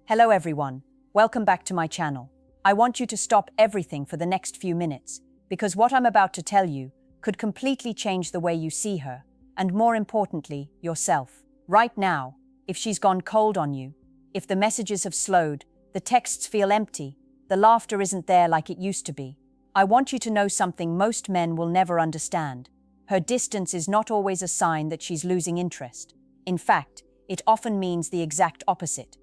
Hello everyone, welcome back to my channel. I want you to stop everything for the next few minutes, because what I'm about to tell you could completely change the way you see her, and more importantly, yourself. Right now, if she's gone cold on you, if the messages have slowed, the texts feel empty, the laughter isn't there like it used to be, I want you to know something most men will never understand. Her distance is not always a sign that she's losing interest. In fact, it often means the exact opposite.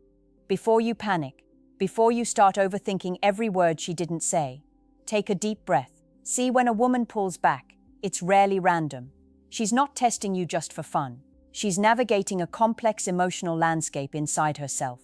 Before you panic, before you start overthinking every word she didn't say, take a deep breath. See, when a woman pulls back, it's rarely random. She's not testing you just for fun. She's navigating a complex emotional landscape inside herself,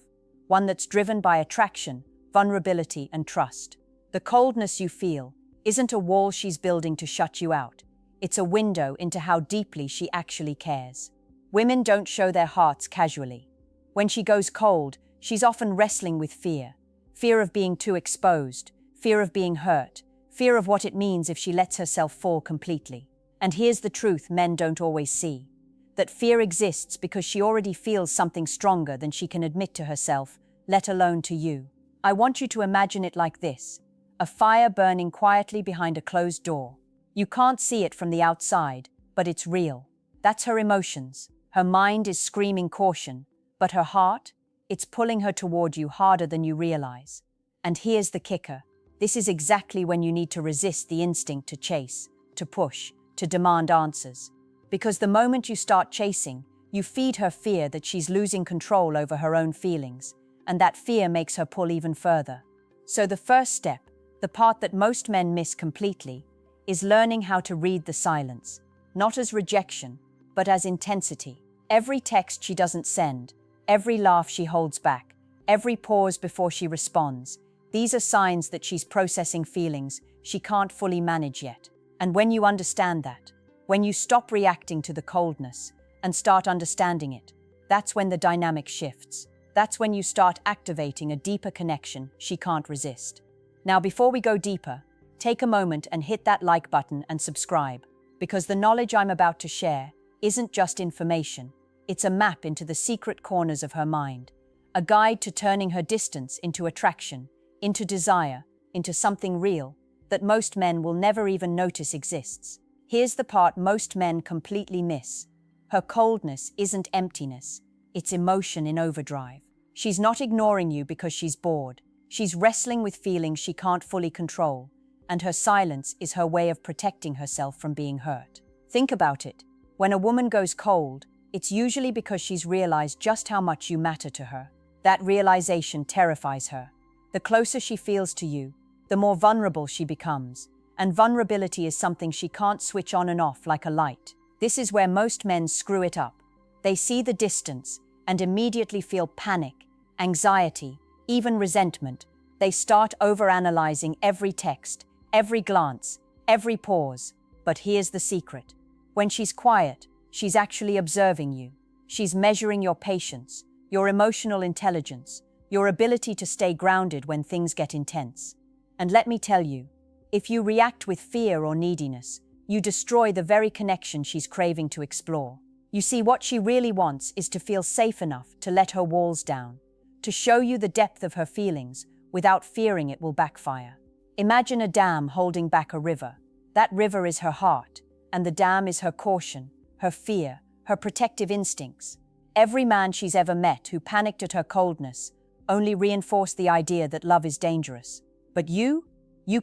one that's driven by attraction, vulnerability, and trust. The coldness you feel isn't a wall she's building to shut you out. It's a window into how deeply she actually cares. Women don't show their hearts casually. When she goes cold, she's often wrestling with fear. Fear of being too exposed, fear of being hurt, fear of what it means if she lets herself fall completely. And here's the truth men don't always see. That fear exists because she already feels something stronger than she can admit to herself, let alone to you. I want you to imagine it like this: a fire burning quietly behind a closed door. You can't see it from the outside, but it's real. That's her emotions. Her mind is screaming caution, but her heart, it's pulling her toward you harder than you realize. And here's the kicker. This is exactly when you need to resist the instinct to chase, to push, to demand answers. Because the moment you start chasing, you feed her fear that she's losing control over her own feelings, and that fear makes her pull even further. So the first step, the part that most men miss completely, is learning how to read the silence, not as rejection, but as intensity. Every text she doesn't send, every laugh she holds back, every pause before she responds, these are signs that she's processing feelings she can't fully manage yet. And when you understand that, when you stop reacting to the coldness and start understanding it, that's when the dynamic shifts. That's when you start activating a deeper connection she can't resist. Now, before we go deeper, take a moment and hit that like button and subscribe, because the knowledge I'm about to share isn't just information. It's a map into the secret corners of her mind, a guide to turning her distance into attraction, into desire, into something real that most men will never even notice exists. Here's the part most men completely miss. Her coldness isn't emptiness, it's emotion in overdrive. She's not ignoring you because she's bored. She's wrestling with feelings she can't fully control, and her silence is her way of protecting herself from being hurt. Think about it. When a woman goes cold, it's usually because she's realized just how much you matter to her. That realization terrifies her. The closer she feels to you, the more vulnerable she becomes. And vulnerability is something she can't switch on and off like a light. This is where most men screw it up. They see the distance and immediately feel panic, anxiety, even resentment. They start overanalyzing every text, every glance, every pause. But here's the secret. When she's quiet, she's actually observing you. She's measuring your patience, your emotional intelligence, your ability to stay grounded when things get intense. And let me tell you, if you react with fear or neediness, you destroy the very connection she's craving to explore. You see, what she really wants is to feel safe enough to let her walls down, to show you the depth of her feelings without fearing it will backfire. Imagine a dam holding back a river. That river is her heart, and the dam is her caution, her fear, her protective instincts. Every man she's ever met who panicked at her coldness only reinforced the idea that love is dangerous. But you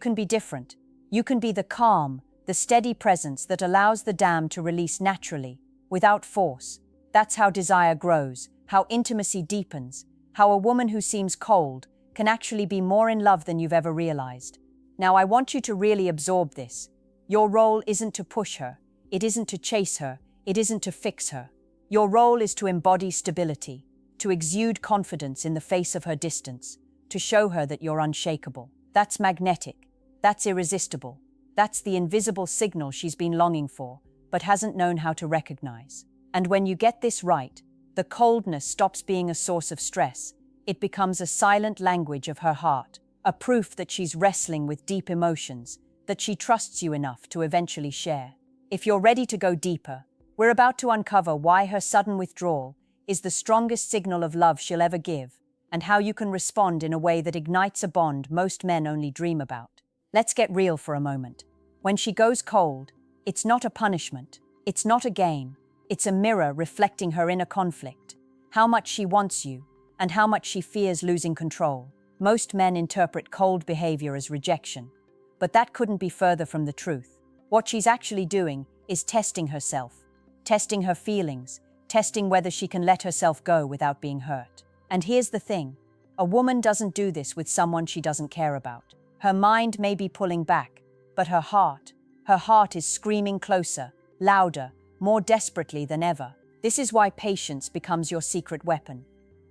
can be different. You can be the calm, the steady presence that allows the dam to release naturally, without force. That's how desire grows, how intimacy deepens, how a woman who seems cold can actually be more in love than you've ever realized. Now, I want you to really absorb this. Your role isn't to push her. It isn't to chase her. It isn't to fix her. Your role is to embody stability, to exude confidence in the face of her distance, to show her that you're unshakable. That's magnetic. That's irresistible. That's the invisible signal she's been longing for, but hasn't known how to recognize. And when you get this right, the coldness stops being a source of stress. It becomes a silent language of her heart, a proof that she's wrestling with deep emotions, that she trusts you enough to eventually share. If you're ready to go deeper, we're about to uncover why her sudden withdrawal is the strongest signal of love she'll ever give, and how you can respond in a way that ignites a bond most men only dream about. Let's get real for a moment. When she goes cold, it's not a punishment, it's not a game, it's a mirror reflecting her inner conflict, how much she wants you, and how much she fears losing control. Most men interpret cold behavior as rejection, but that couldn't be further from the truth. What she's actually doing is testing herself, testing her feelings, testing whether she can let herself go without being hurt. And here's the thing, a woman doesn't do this with someone she doesn't care about. Her mind may be pulling back, but her heart is screaming closer, louder, more desperately than ever. This is why patience becomes your secret weapon.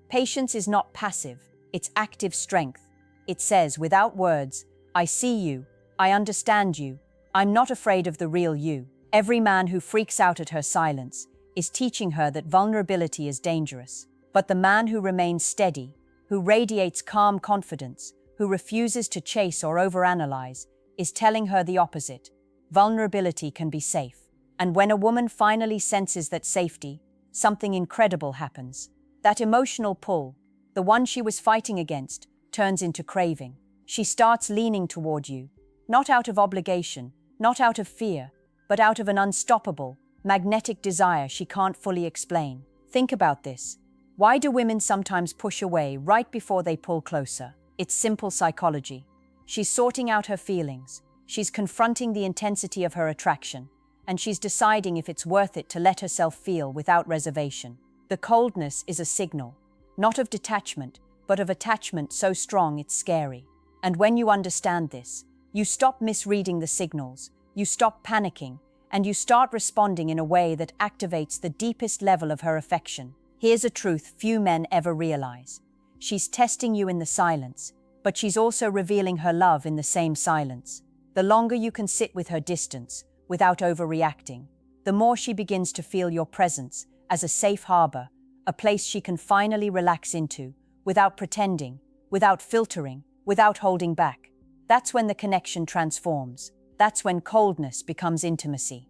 Patience is not passive, it's active strength. It says, without words, I see you, I understand you, I'm not afraid of the real you. Every man who freaks out at her silence is teaching her that vulnerability is dangerous. But the man who remains steady, who radiates calm confidence, who refuses to chase or overanalyze, is telling her the opposite. Vulnerability can be safe. And when a woman finally senses that safety, something incredible happens. That emotional pull, the one she was fighting against, turns into craving. She starts leaning toward you, not out of obligation, not out of fear, but out of an unstoppable, magnetic desire she can't fully explain. Think about this. Why do women sometimes push away right before they pull closer? It's simple psychology. She's sorting out her feelings, she's confronting the intensity of her attraction, and she's deciding if it's worth it to let herself feel without reservation. The coldness is a signal, not of detachment, but of attachment so strong it's scary. And when you understand this, you stop misreading the signals, you stop panicking, and you start responding in a way that activates the deepest level of her affection. Here's a truth few men ever realize. She's testing you in the silence, but she's also revealing her love in the same silence. The longer you can sit with her distance, without overreacting, the more she begins to feel your presence as a safe harbor, a place she can finally relax into, without pretending, without filtering, without holding back. That's when the connection transforms. That's when coldness becomes intimacy.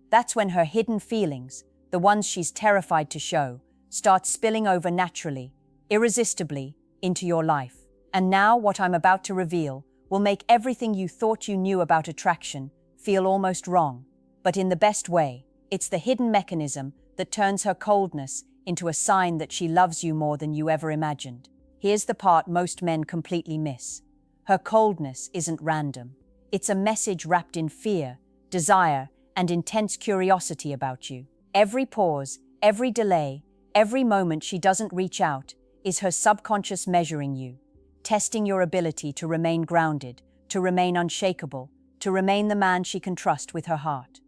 That's when her hidden feelings, the ones she's terrified to show, start spilling over naturally, irresistibly, into your life. And now what I'm about to reveal will make everything you thought you knew about attraction feel almost wrong. But in the best way, it's the hidden mechanism that turns her coldness into a sign that she loves you more than you ever imagined. Here's the part most men completely miss. Her coldness isn't random. It's a message wrapped in fear, desire, and intense curiosity about you. Every pause, every delay, every moment she doesn't reach out is her subconscious measuring you, testing your ability to remain grounded, to remain unshakable, to remain the man she can trust with her heart.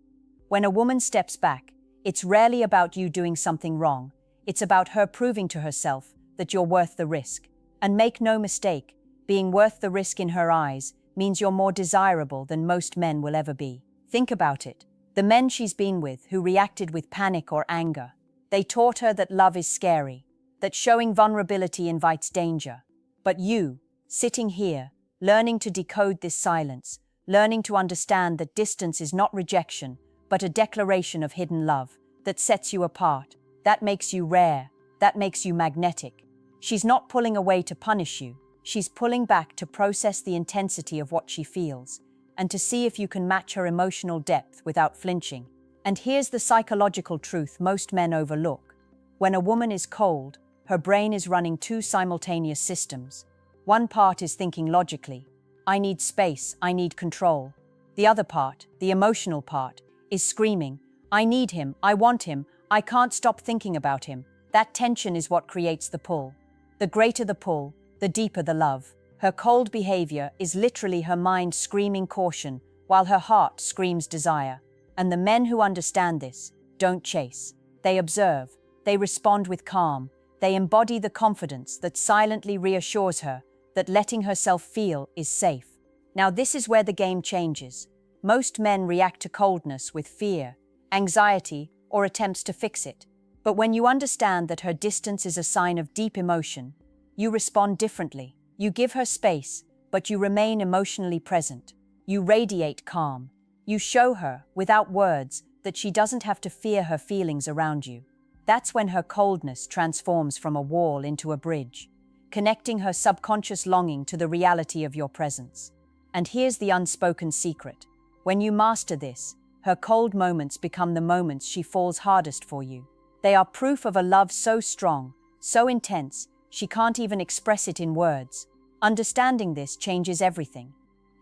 When a woman steps back, it's rarely about you doing something wrong. It's about her proving to herself that you're worth the risk. And make no mistake, being worth the risk in her eyes means you're more desirable than most men will ever be. Think about it. The men she's been with who reacted with panic or anger, they taught her that love is scary, that showing vulnerability invites danger. But you, sitting here, learning to decode this silence, learning to understand that distance is not rejection, but a declaration of hidden love that sets you apart, that makes you rare, that makes you magnetic. She's not pulling away to punish you, she's pulling back to process the intensity of what she feels, and to see if you can match her emotional depth without flinching. And here's the psychological truth most men overlook. When a woman is cold, her brain is running two simultaneous systems. One part is thinking logically, I need space, I need control. The other part, the emotional part, is screaming, I need him, I want him, I can't stop thinking about him. That tension is what creates the pull. The greater the pull, the deeper the love. Her cold behavior is literally her mind screaming caution, while her heart screams desire. And the men who understand this don't chase. They observe, they respond with calm, they embody the confidence that silently reassures her that letting herself feel is safe. Now this is where the game changes. Most men react to coldness with fear, anxiety, or attempts to fix it. But when you understand that her distance is a sign of deep emotion, you respond differently. You give her space, but you remain emotionally present. You radiate calm. You show her, without words, that she doesn't have to fear her feelings around you. That's when her coldness transforms from a wall into a bridge. connecting her subconscious longing to the reality of your presence. And here's the unspoken secret. When you master this, her cold moments become the moments she falls hardest for you. They are proof of a love so strong, so intense, she can't even express it in words. Understanding this changes everything.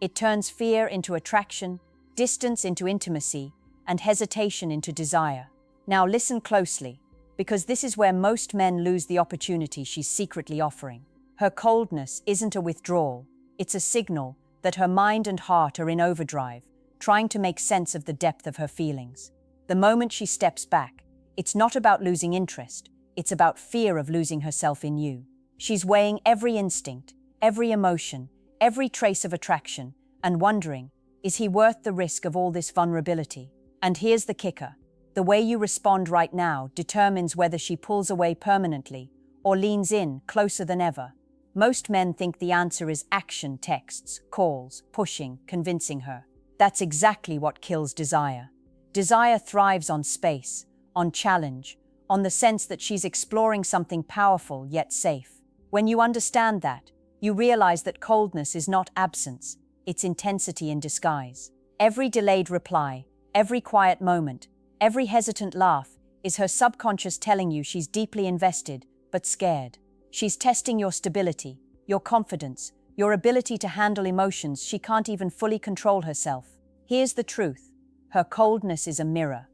It turns fear into attraction, distance into intimacy, and hesitation into desire. Now listen closely, because this is where most men lose the opportunity she's secretly offering. Her coldness isn't a withdrawal, it's a signal that her mind and heart are in overdrive, trying to make sense of the depth of her feelings. The moment she steps back, it's not about losing interest, it's about fear of losing herself in you. She's weighing every instinct, every emotion, every trace of attraction, and wondering, is he worth the risk of all this vulnerability? And here's the kicker. The way you respond right now determines whether she pulls away permanently or leans in closer than ever. Most men think the answer is action, texts, calls, pushing, convincing her. That's exactly what kills desire. Desire thrives on space, on challenge, on the sense that she's exploring something powerful yet safe. When you understand that, you realize that coldness is not absence, it's intensity in disguise. Every delayed reply, every quiet moment, every hesitant laugh is her subconscious telling you she's deeply invested, but scared. She's testing your stability, your confidence, your ability to handle emotions she can't even fully control herself. Here's the truth. Her coldness is a mirror.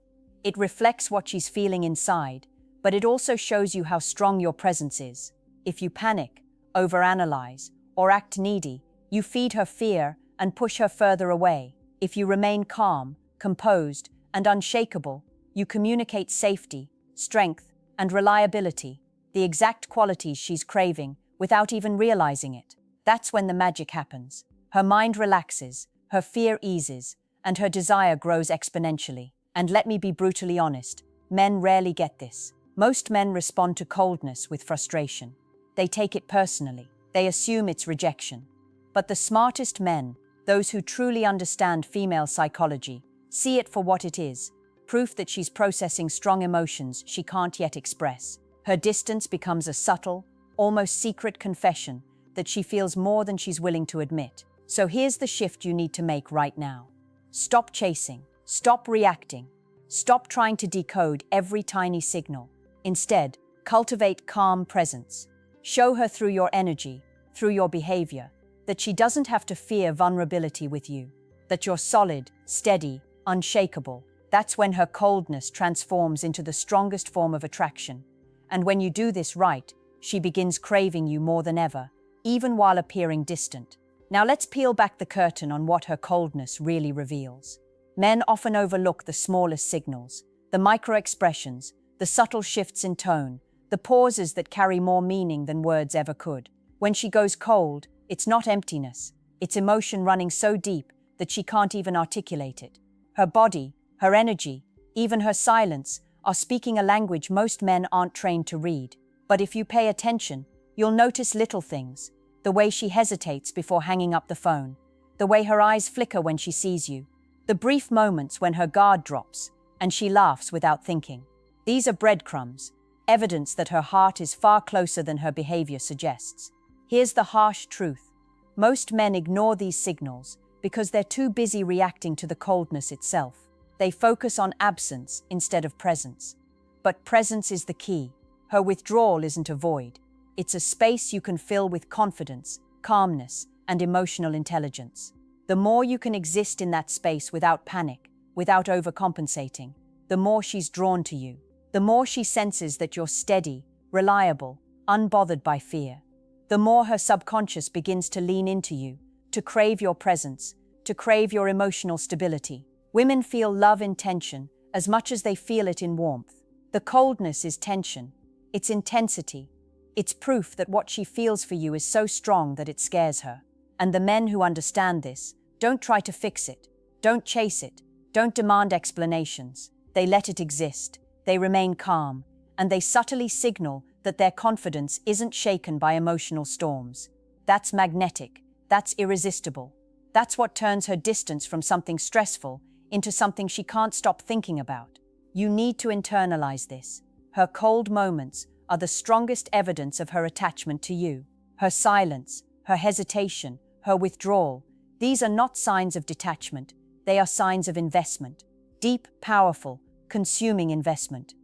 It reflects what she's feeling inside, but it also shows you how strong your presence is. If you panic, overanalyze, or act needy, you feed her fear and push her further away. If you remain calm, composed, and unshakable, you communicate safety, strength, and reliability, the exact qualities she's craving without even realizing it. That's when the magic happens. Her mind relaxes, her fear eases, and her desire grows exponentially. And let me be brutally honest, men rarely get this. Most men respond to coldness with frustration. They take it personally. They assume it's rejection. But the smartest men, those who truly understand female psychology, see it for what it is, proof that she's processing strong emotions she can't yet express. Her distance becomes a subtle, almost secret confession that she feels more than she's willing to admit. So here's the shift you need to make right now. Stop chasing. Stop reacting. Stop trying to decode every tiny signal. Instead, cultivate calm presence. Show her through your energy, through your behavior, that she doesn't have to fear vulnerability with you, that you're solid, steady, unshakable. That's when her coldness transforms into the strongest form of attraction. And when you do this right, she begins craving you more than ever, even while appearing distant. Now let's peel back the curtain on what her coldness really reveals. Men often overlook the smallest signals, the micro-expressions, the subtle shifts in tone, the pauses that carry more meaning than words ever could. When she goes cold, it's not emptiness, it's emotion running so deep that she can't even articulate it. Her body, her energy, even her silence are speaking a language most men aren't trained to read. But if you pay attention, you'll notice little things, the way she hesitates before hanging up the phone, the way her eyes flicker when she sees you, the brief moments when her guard drops and she laughs without thinking. These are breadcrumbs, evidence that her heart is far closer than her behavior suggests. Here's the harsh truth. Most men ignore these signals because they're too busy reacting to the coldness itself. They focus on absence instead of presence. But presence is the key. Her withdrawal isn't a void. It's a space you can fill with confidence, calmness, and emotional intelligence. The more you can exist in that space without panic, without overcompensating, the more she's drawn to you. The more she senses that you're steady, reliable, unbothered by fear. The more her subconscious begins to lean into you, to crave your presence, to crave your emotional stability. Women feel love in tension as much as they feel it in warmth. The coldness is tension. It's intensity. It's proof that what she feels for you is so strong that it scares her. And the men who understand this don't try to fix it, don't chase it, don't demand explanations. They let it exist, they remain calm, and they subtly signal that their confidence isn't shaken by emotional storms. That's magnetic, that's irresistible. That's what turns her distance from something stressful into something she can't stop thinking about. You need to internalize this. Her cold moments are the strongest evidence of her attachment to you. Her silence, her hesitation, her withdrawal, these are not signs of detachment, they are signs of investment. Deep, powerful, consuming investment.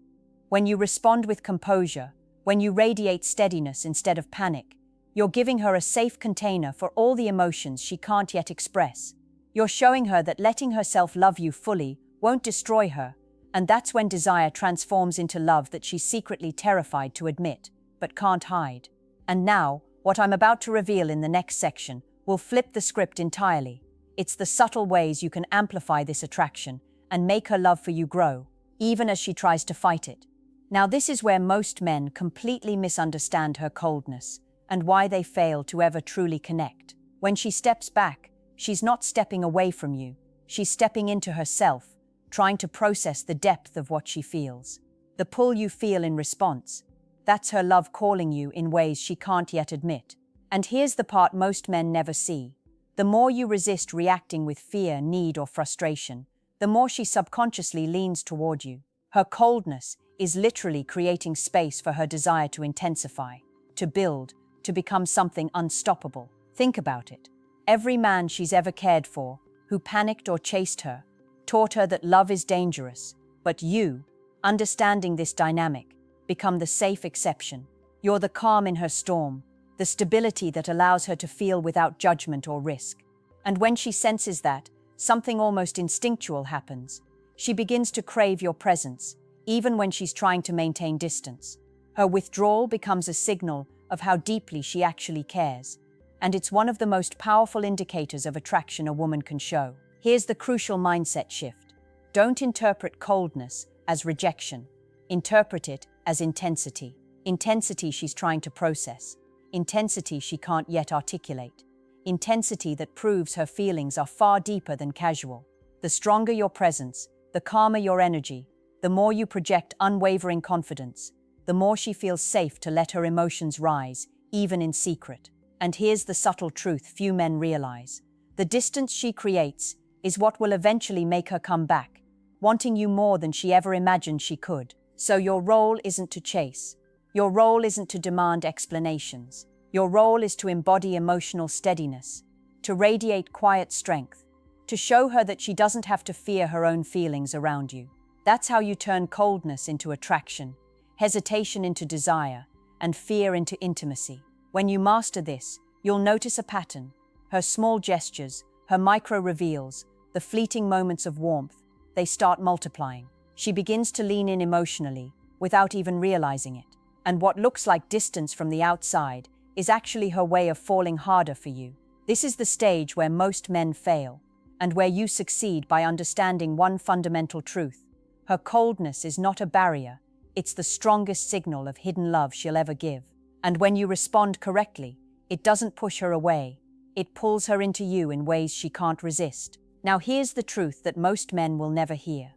When you respond with composure, when you radiate steadiness instead of panic, you're giving her a safe container for all the emotions she can't yet express. You're showing her that letting herself love you fully won't destroy her, and that's when desire transforms into love that she's secretly terrified to admit, but can't hide. And now, what I'm about to reveal in the next section will flip the script entirely. It's the subtle ways you can amplify this attraction and make her love for you grow, even as she tries to fight it. Now, this is where most men completely misunderstand her coldness and why they fail to ever truly connect. When she steps back, she's not stepping away from you, she's stepping into herself, trying to process the depth of what she feels. The pull you feel in response, that's her love calling you in ways she can't yet admit. And here's the part most men never see. The more you resist reacting with fear, need, or frustration, the more she subconsciously leans toward you. Her coldness is literally creating space for her desire to intensify, to build, to become something unstoppable. Think about it. Every man she's ever cared for, who panicked or chased her, taught her that love is dangerous. But you, understanding this dynamic, become the safe exception. You're the calm in her storm, the stability that allows her to feel without judgment or risk. And when she senses that, something almost instinctual happens. She begins to crave your presence, even when she's trying to maintain distance. Her withdrawal becomes a signal of how deeply she actually cares, and it's one of the most powerful indicators of attraction a woman can show. Here's the crucial mindset shift. Don't interpret coldness as rejection. Interpret it as intensity. Intensity she's trying to process. Intensity she can't yet articulate. Intensity that proves her feelings are far deeper than casual. The stronger your presence, the calmer your energy, the more you project unwavering confidence, the more she feels safe to let her emotions rise, even in secret. And here's the subtle truth few men realize. The distance she creates is what will eventually make her come back, wanting you more than she ever imagined she could. So your role isn't to chase. Your role isn't to demand explanations. Your role is to embody emotional steadiness, to radiate quiet strength, to show her that she doesn't have to fear her own feelings around you. That's how you turn coldness into attraction, hesitation into desire, and fear into intimacy. When you master this, you'll notice a pattern. Her small gestures, her micro-reveals, the fleeting moments of warmth, they start multiplying. She begins to lean in emotionally, without even realizing it. And what looks like distance from the outside is actually her way of falling harder for you. This is the stage where most men fail, and where you succeed by understanding one fundamental truth. Her coldness is not a barrier, it's the strongest signal of hidden love she'll ever give. And when you respond correctly, it doesn't push her away, it pulls her into you in ways she can't resist. Now here's the truth that most men will never hear.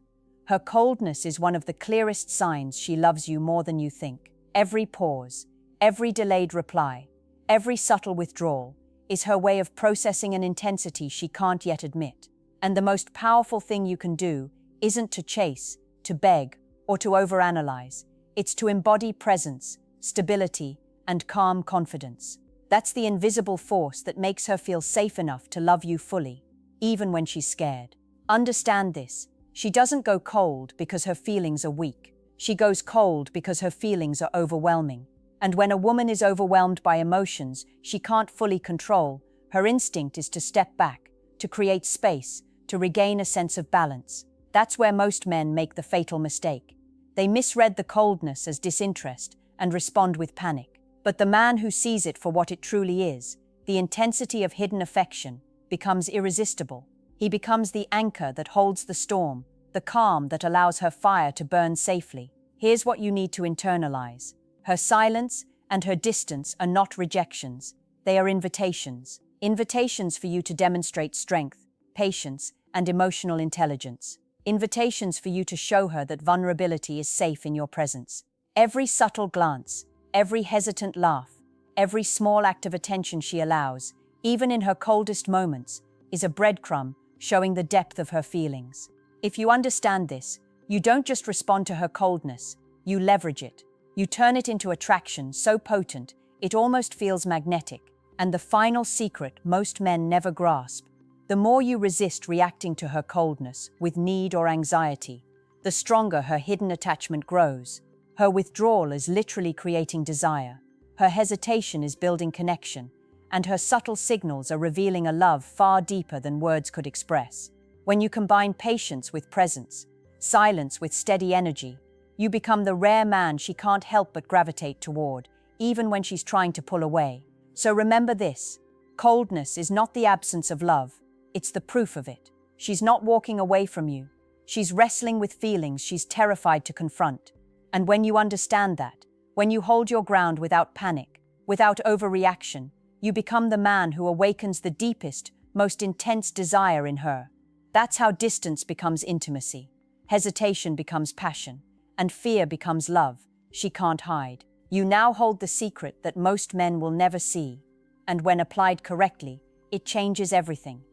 Her coldness is one of the clearest signs she loves you more than you think. Every pause, every delayed reply, every subtle withdrawal is her way of processing an intensity she can't yet admit. And the most powerful thing you can do isn't to chase, to beg, or to overanalyze. It's to embody presence, stability, and calm confidence. That's the invisible force that makes her feel safe enough to love you fully, even when she's scared. Understand this. She doesn't go cold because her feelings are weak. She goes cold because her feelings are overwhelming. And when a woman is overwhelmed by emotions she can't fully control, her instinct is to step back, to create space, to regain a sense of balance. That's where most men make the fatal mistake. They misread the coldness as disinterest and respond with panic. But the man who sees it for what it truly is, the intensity of hidden affection, becomes irresistible. He becomes the anchor that holds the storm, the calm that allows her fire to burn safely. Here's what you need to internalize. Her silence and her distance are not rejections. They are invitations. Invitations for you to demonstrate strength, patience, and emotional intelligence. Invitations for you to show her that vulnerability is safe in your presence. Every subtle glance, every hesitant laugh, every small act of attention she allows, even in her coldest moments, is a breadcrumb showing the depth of her feelings. If you understand this, you don't just respond to her coldness, you leverage it. You turn it into attraction so potent, It almost feels magnetic. And the final secret most men never grasp: the more you resist reacting to her coldness with need or anxiety, the stronger her hidden attachment grows. Her withdrawal is literally creating desire, her hesitation is building connection, and her subtle signals are revealing a love far deeper than words could express. When you combine patience with presence, silence with steady energy, you become the rare man she can't help but gravitate toward, even when she's trying to pull away. So remember this: coldness is not the absence of love, it's the proof of it. She's not walking away from you. She's wrestling with feelings she's terrified to confront. And when you understand that, when you hold your ground without panic, without overreaction, you become the man who awakens the deepest, most intense desire in her. That's how distance becomes intimacy, hesitation becomes passion, and fear becomes love she can't hide. You now hold the secret that most men will never see, and when applied correctly, it changes everything.